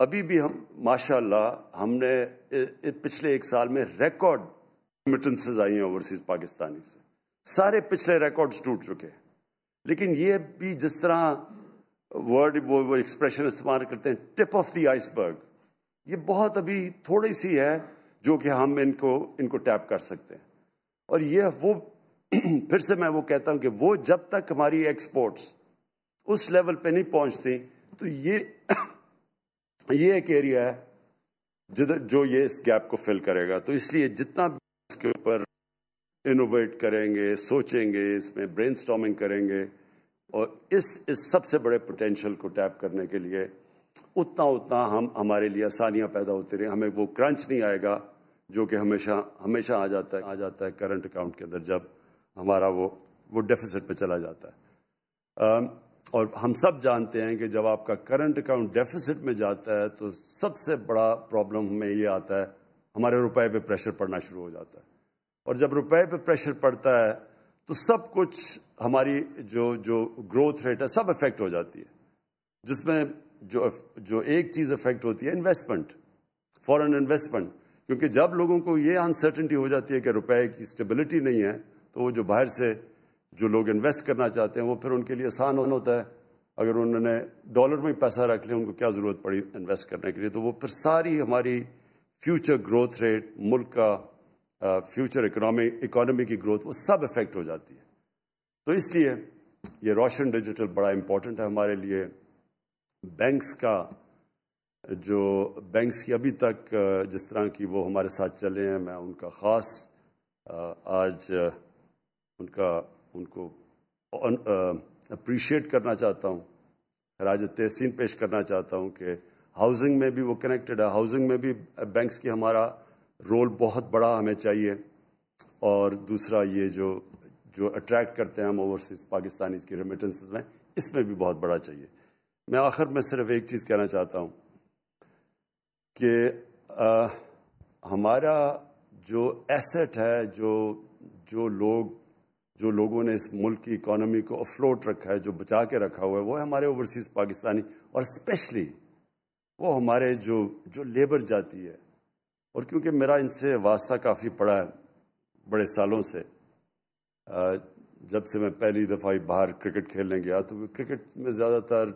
ابھی بھی ہم ماشاءاللہ ہم نے پچھلے 1 سال میں ریکارڈ ریمیٹنسز آئی ہیں اوورسیز پاکستانی سے، سارے پچھلے ریکارڈز ٹوٹ چکے ہیں. لیکن یہ بھی جس طرح ورڈ وہ ایکسپریشن استعمال کرتے ہیں ٹپ آف دی آئس برگ، یہ بہت ابھی تھوڑی سی ہے جو کہ ہم ان کو ٹیپ کر سکتے ہیں. اور یہ وہ پھر سے میں وہ کہتا ہوں کہ وہ جب تک ہماری ایکسپورٹس اس لیول پہ نہیں پہنچتی تو یہ ایک ایریا ہے جدھر جو یہ اس گیپ کو فل کرے گا. تو اس لیے جتنا بھی اس کے اوپر انوویٹ کریں گے، سوچیں گے، اس میں برین سٹارمنگ کریں گے اور اس سب سے بڑے پوٹینشیل کو ٹیپ کرنے کے لیے اتنا ہمارے لیے آسانیاں پیدا ہوتی رہیں. ہمیں وہ کرنچ نہیں آئے گا جو کہ ہمیشہ آ جاتا ہے کرنٹ اکاؤنٹ کے اندر جب ہمارا وہ ڈیفیسٹ پہ چلا جاتا ہے. اور ہم سب جانتے ہیں کہ جب آپ کا کرنٹ اکاؤنٹ ڈیفیسٹ میں جاتا ہے تو سب سے بڑا پرابلم ہمیں یہ آتا ہے، ہمارے روپے پہ پریشر پڑنا شروع ہو جاتا ہے. اور جب روپے پہ پریشر پڑتا ہے تو سب کچھ ہماری جو گروتھ ریٹ ہے سب افیکٹ ہو جاتی ہے، جس میں جو ایک چیز افیکٹ ہوتی ہے انویسٹمنٹ، فارن انویسٹمنٹ. کیونکہ جب لوگوں کو یہ انسرٹنٹی ہو جاتی ہے کہ روپے کی اسٹیبلٹی نہیں ہے تو وہ جو باہر سے جو لوگ انویسٹ کرنا چاہتے ہیں وہ پھر ان کے لیے آسان ہوتا ہے. اگر انہوں نے ڈالر میں پیسہ رکھ لیا، ان کو کیا ضرورت پڑی انویسٹ کرنے کے لیے، تو وہ پھر ساری ہماری فیوچر گروتھ ریٹ، ملک کا فیوچر اکانومی کی گروتھ، وہ سب افیکٹ ہو جاتی ہے. تو اس لیے یہ روشن ڈیجیٹل بڑا امپورٹنٹ ہے ہمارے لیے. بینکس کی ابھی تک جس طرح کی وہ ہمارے ساتھ چلے ہیں، میں ان کا خاص آج ان کو اپریشیٹ کرنا چاہتا ہوں، خراج تحسین پیش کرنا چاہتا ہوں کہ ہاؤسنگ میں بھی وہ کنیکٹڈ ہے. ہاؤسنگ میں بھی بینکس کی ہمارا رول بہت بڑا ہمیں چاہیے. اور دوسرا یہ جو اٹریکٹ کرتے ہیں ہم اوورسیز پاکستانی کی ریمیٹنسز میں، اس میں بھی بہت بڑا چاہیے. میں آخر میں صرف ایک چیز کہنا چاہتا ہوں کہ ہمارا جو ایسٹ ہے، جو لوگوں نے اس ملک کی اکانومی کو افلوٹ رکھا ہے، جو بچا کے رکھا ہوا ہے، وہ ہے ہمارے اوورسیز پاکستانی، اور اسپیشلی وہ ہمارے جو لیبر جاتی ہے. اور کیونکہ میرا ان سے واسطہ کافی پڑا ہے بڑے سالوں سے، جب سے میں پہلی دفعہ باہر کرکٹ کھیلنے گیا تو کرکٹ میں زیادہ تر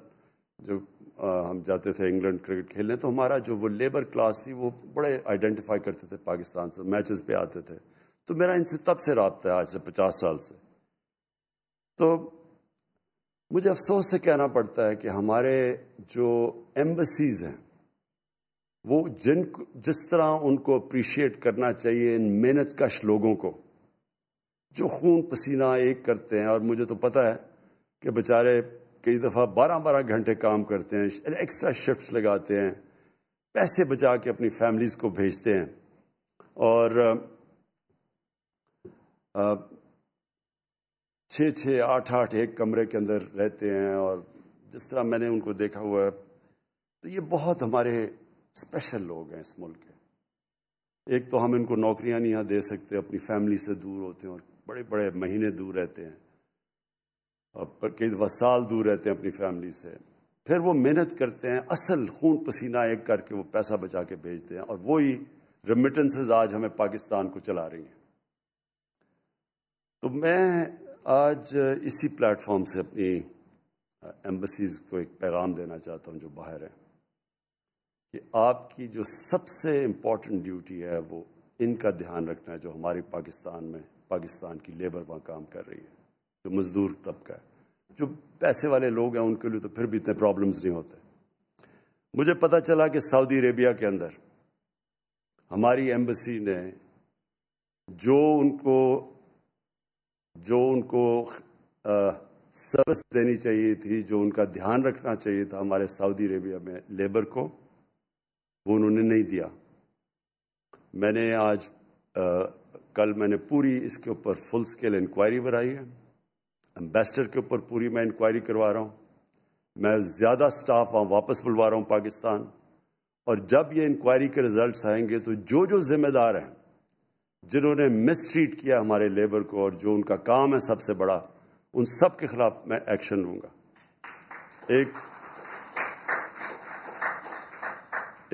جو ہم جاتے تھے انگلینڈ کرکٹ کھیلنے، تو ہمارا جو وہ لیبر کلاس تھی وہ بڑے آئیڈینٹیفائی کرتے تھے پاکستان سے، میچز پہ آتے تھے. تو میرا ان سے تب سے رابطہ ہے، آج سے 50 سال سے. تو مجھے افسوس سے کہنا پڑتا ہے کہ ہمارے جو ایمبیسیز ہیں وہ جس طرح ان کو اپریشیٹ کرنا چاہیے ان محنت کش لوگوں کو جو خون پسینہ ایک کرتے ہیں. اور مجھے تو پتہ ہے کہ بیچارے کئی دفعہ 12 گھنٹے کام کرتے ہیں، ایکسٹرا شفٹس لگاتے ہیں، پیسے بچا کے اپنی فیملیز کو بھیجتے ہیں، اور 6 8 ایک کمرے کے اندر رہتے ہیں. اور جس طرح میں نے ان کو دیکھا ہوا ہے تو یہ بہت ہمارے اسپیشل لوگ ہیں اس ملک کے. ایک تو ہم ان کو نوکریاں نہیں یہاں دے سکتے، اپنی فیملی سے دور ہوتے ہیں اور بڑے بڑے مہینے دور رہتے ہیں، اور کئی دفعہ سال دور رہتے ہیں اپنی فیملی سے. پھر وہ محنت کرتے ہیں، اصل خون پسینہ ایک کر کے وہ پیسہ بچا کے بھیجتے ہیں، اور وہی ریمیٹنسز آج ہمیں پاکستان کو چلا رہی ہیں. تو میں آج اسی پلیٹ فارم سے اپنی ایمبیسیز کو ایک پیغام دینا چاہتا ہوں جو باہر ہیں، کہ آپ کی جو سب سے امپورٹنٹ ڈیوٹی ہے وہ ان کا دھیان رکھنا ہے، جو ہماری پاکستان کی لیبر وہاں کام کر رہی ہے، جو مزدور طبقہ ہے. جو پیسے والے لوگ ہیں ان کے لیے تو پھر بھی اتنے پرابلمز نہیں ہوتے. مجھے پتہ چلا کہ سعودی عربیہ کے اندر ہماری ایمبیسی نے جو ان کو سروس دینی چاہیے تھی، جو ان کا دھیان رکھنا چاہیے تھا ہمارے سعودی عربیہ میں لیبر کو، وہ انہوں نے نہیں دیا. میں نے کل میں نے پوری اس کے اوپر فل سکیل انکوائری برائی ہے. ایمبیسڈر کے اوپر پوری میں انکوائری کروا رہا ہوں. میں زیادہ سٹاف وہاں واپس بلوا رہا ہوں پاکستان. اور جب یہ انکوائری کے رزلٹس آئیں گے تو جو ذمہ دار ہیں، جنہوں نے مس ٹریٹ کیا ہمارے لیبر کو، اور جو ان کا کام ہے سب سے بڑا، ان سب کے خلاف میں ایکشن لوں گا.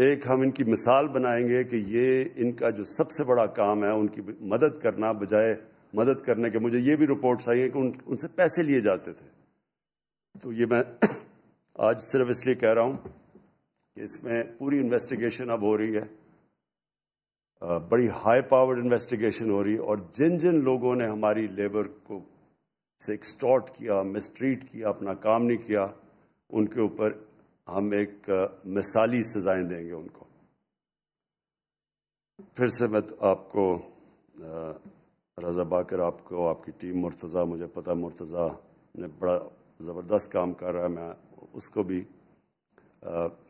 ایک ہم ان کی مثال بنائیں گے کہ یہ ان کا جو سب سے بڑا کام ہے ان کی مدد کرنا، بجائے مدد کرنے کے مجھے یہ بھی رپورٹس آئی ہیں کہ ان سے پیسے لیے جاتے تھے. تو یہ میں آج صرف اس لیے کہہ رہا ہوں کہ اس میں پوری انویسٹیگیشن اب ہو رہی ہے، بڑی ہائی پاورڈ انویسٹیگیشن ہو رہی ہے، اور جن جن لوگوں نے ہماری لیبر کو سے ایکسٹارٹ کیا، مسٹریٹ کیا، اپنا کام نہیں کیا، ان کے اوپر ہم ایک مثالی سزائیں دیں گے ان کو. پھر سے میں آپ کو رضا باقر، آپ کو، آپ کی ٹیم، مرتضیٰ، مجھے پتہ مرتضیٰ نے بڑا زبردست کام کر رہا ہے، میں اس کو بھی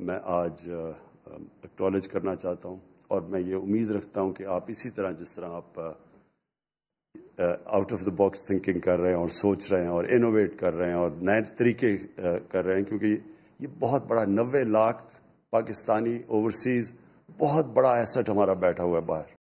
میں آج ایکنالج کرنا چاہتا ہوں. اور میں یہ امید رکھتا ہوں کہ آپ اسی طرح، جس طرح آپ out of the box thinking کر رہے ہیں اور سوچ رہے ہیں اور انوویٹ کر رہے ہیں اور نئے طریقے کر رہے ہیں، کیونکہ یہ بہت بڑا 90 لاکھ پاکستانی اوورسیز بہت بڑا ایسٹ ہمارا بیٹھا ہوا ہے باہر.